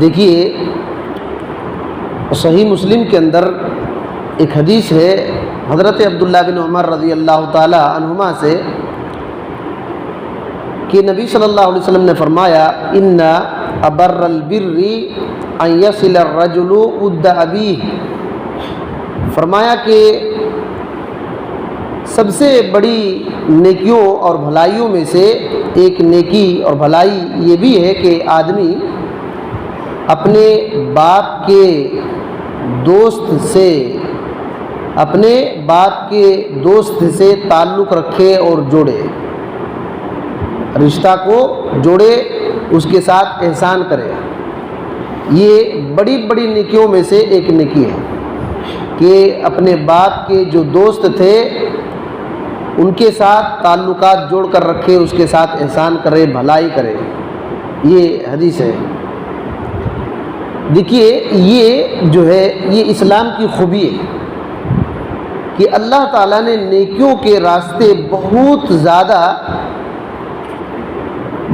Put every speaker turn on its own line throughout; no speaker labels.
دیکھیے صحیح مسلم کے اندر ایک حدیث ہے حضرت عبداللہ بن عمر رضی اللہ تعالی عنہما سے کہ نبی صلی اللہ علیہ وسلم نے فرمایا ان ابر البر ان یصل الرجل ود ابیہ، فرمایا کہ سب سے بڑی نیکیوں اور بھلائیوں میں سے ایک نیکی اور بھلائی یہ بھی ہے کہ آدمی اپنے باپ کے دوست سے تعلق رکھے اور جوڑے، رشتہ کو جوڑے، اس کے ساتھ احسان کرے۔ یہ بڑی بڑی نیکیوں میں سے ایک نیکی ہے کہ اپنے باپ کے جو دوست تھے ان کے ساتھ تعلقات جوڑ کر رکھے، اس کے ساتھ احسان کرے، بھلائی کرے۔ یہ حدیث ہے۔ دیکھیے یہ جو ہے یہ اسلام کی خوبی ہے کہ اللہ تعالیٰ نے نیکیوں کے راستے بہت زیادہ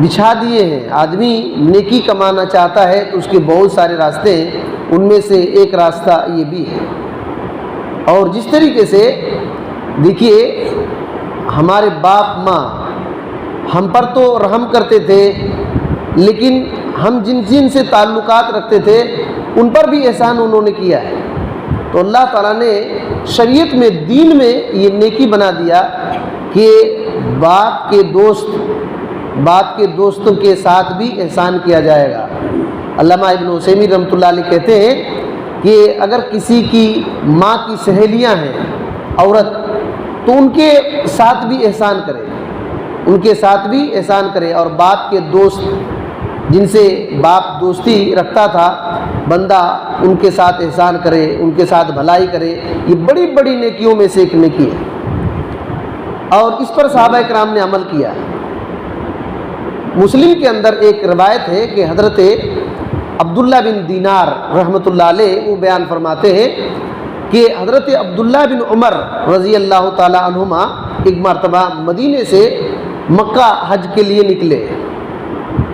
بچھا دیے ہیں۔ آدمی نیکی کمانا چاہتا ہے تو اس کے بہت سارے راستے ہیں، ان میں سے ایک راستہ یہ بھی ہے۔ اور جس طریقے سے دیکھیے ہمارے باپ ماں ہم پر تو رحم کرتے تھے، لیکن ہم جن سے تعلقات رکھتے تھے ان پر بھی احسان انہوں نے کیا ہے۔ تو اللہ تعالیٰ نے شریعت میں، دین میں یہ نیکی بنا دیا کہ باپ کے دوستوں کے ساتھ بھی احسان کیا جائے گا۔ علامہ ابن عثیمین رحمۃ اللہ علیہ کہتے ہیں کہ اگر کسی کی ماں کی سہیلیاں ہیں عورت تو ان کے ساتھ بھی احسان کرے، اور باپ کے دوست جن سے باپ دوستی رکھتا تھا بندہ ان کے ساتھ احسان کرے، ان کے ساتھ بھلائی کرے۔ یہ بڑی بڑی نیکیوں میں سے ایک نیکی ہے اور اس پر صحابہ کرام نے عمل کیا۔ مسلم کے اندر ایک روایت ہے کہ حضرت عبداللہ بن دینار رحمۃ اللہ علیہ وہ بیان فرماتے ہیں کہ حضرت عبداللہ بن عمر رضی اللہ تعالی عنہما ایک مرتبہ مدینے سے مکہ حج کے لیے نکلے،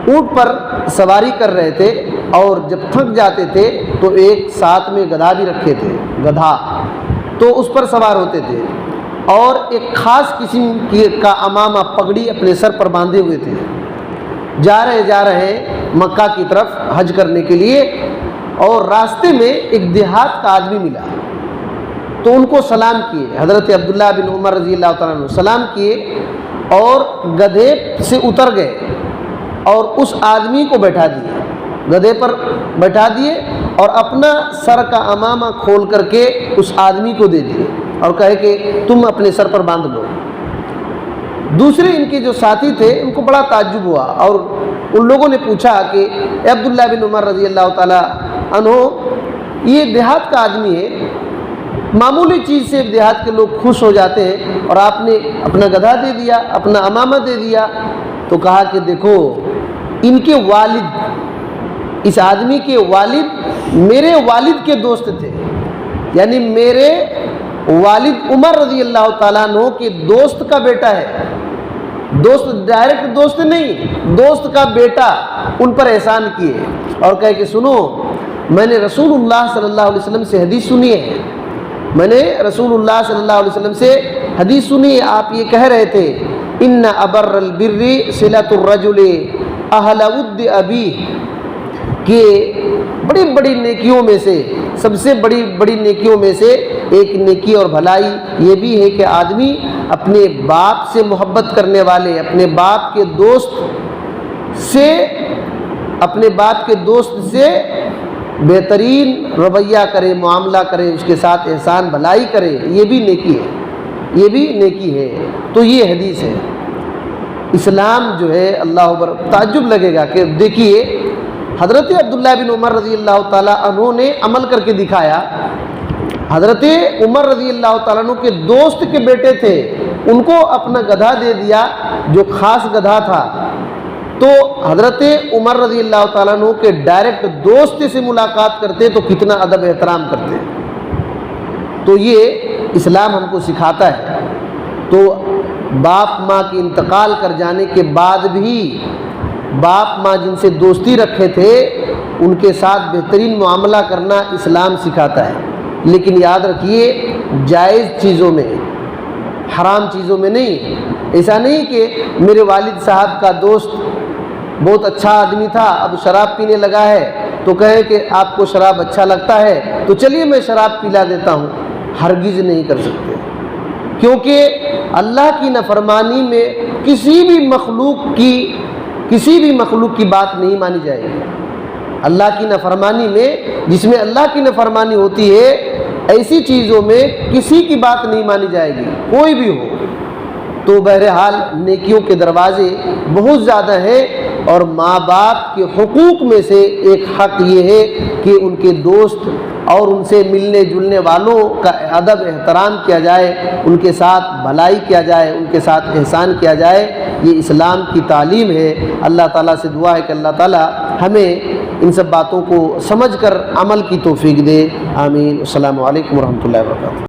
اونٹ پر سواری کر رہے تھے اور جب تھک جاتے تھے تو ایک ساتھ میں گدھا بھی رکھے تھے، گدھا تو اس پر سوار ہوتے تھے اور ایک خاص قسم کا عمامہ پگڑی اپنے سر پر باندھے ہوئے تھے۔ جا رہے مکہ کی طرف حج کرنے کے لیے، اور راستے میں ایک دیہات کا آدمی ملا تو ان کو سلام کیے، حضرت عبداللہ بن عمر رضی اللہ تعالیٰ عنہ سلام کیے اور گدھے سے اتر گئے اور اس آدمی کو گدھے پر بیٹھا دیے اور اپنا سر کا عمامہ کھول کر کے اس آدمی کو دے دیے اور کہے کہ تم اپنے سر پر باندھ لو۔ دوسرے ان کے جو ساتھی تھے ان کو بڑا تعجب ہوا اور ان لوگوں نے پوچھا کہ اے عبداللہ بن عمر رضی اللہ تعالی عنہ، یہ دیہات کا آدمی ہے، معمولی چیز سے دیہات کے لوگ خوش ہو جاتے ہیں اور آپ نے اپنا گدھا دے دیا، اپنا عمامہ دے دیا۔ تو کہا کہ دیکھو ان کے والد، اس آدمی کے والد میرے والد کے دوست تھے، یعنی میرے والد عمر رضی اللہ تعالیٰ عنہ کے دوست کا بیٹا ہے، دوست ڈائریکٹ دوست نہیں، دوست کا بیٹا، ان پر احسان کیے اور کہے کہ سنو میں نے رسول اللہ صلی اللہ علیہ وسلم سے حدیث سنی ہے، آپ یہ کہہ رہے تھے ان ابر البر صلۃ الرجل اہل ود ابیہ، کہ بڑی بڑی نیکیوں میں سے، سب سے بڑی نیکیوں میں سے ایک نیکی اور بھلائی یہ بھی ہے کہ آدمی اپنے باپ سے محبت کرنے والے، اپنے باپ کے دوست سے بہترین رویہ کرے، معاملہ کرے، اس کے ساتھ احسان بھلائی کرے، یہ بھی نیکی ہے۔ تو یہ حدیث ہے۔ اسلام جو ہے اللہ اکبر، تعجب لگے گا کہ دیکھیے حضرت عبداللہ بن عمر رضی اللہ تعالیٰ عنہ نے عمل کر کے دکھایا۔ حضرت عمر رضی اللہ تعالیٰ عنہ کے دوست کے بیٹے تھے، ان کو اپنا گدھا دے دیا جو خاص گدھا تھا، تو حضرت عمر رضی اللہ تعالیٰ عنہ کے ڈائریکٹ دوست سے ملاقات کرتے تو کتنا ادب احترام کرتے۔ تو یہ اسلام ہم کو سکھاتا ہے۔ تو باپ ماں کے انتقال کر جانے کے بعد بھی باپ ماں جن سے دوستی رکھے تھے ان کے ساتھ بہترین معاملہ کرنا اسلام سکھاتا ہے، لیکن یاد رکھیے جائز چیزوں میں، حرام چیزوں میں نہیں۔ ایسا نہیں کہ میرے والد صاحب کا دوست بہت اچھا آدمی تھا، اب شراب پینے لگا ہے تو کہیں کہ آپ کو شراب اچھا لگتا ہے تو چلیے میں شراب پلا دیتا ہوں، ہرگز نہیں کر سکتے، کیونکہ اللہ کی نافرمانی میں کسی بھی مخلوق کی بات نہیں مانی جائے گی۔ اللہ کی نافرمانی میں، جس میں اللہ کی نافرمانی ہوتی ہے، ایسی چیزوں میں کسی کی بات نہیں مانی جائے گی، کوئی بھی ہو۔ تو بہرحال نیکیوں کے دروازے بہت زیادہ ہیں، اور ماں باپ کے حقوق میں سے ایک حق یہ ہے کہ ان کے دوست اور ان سے ملنے جلنے والوں کا ادب احترام کیا جائے، ان کے ساتھ بھلائی کیا جائے، ان کے ساتھ احسان کیا جائے۔ یہ اسلام کی تعلیم ہے۔ اللہ تعالیٰ سے دعا ہے کہ اللہ تعالیٰ ہمیں ان سب باتوں کو سمجھ کر عمل کی توفیق دے، آمین۔ السلام علیکم ورحمۃ اللہ وبرکاتہ۔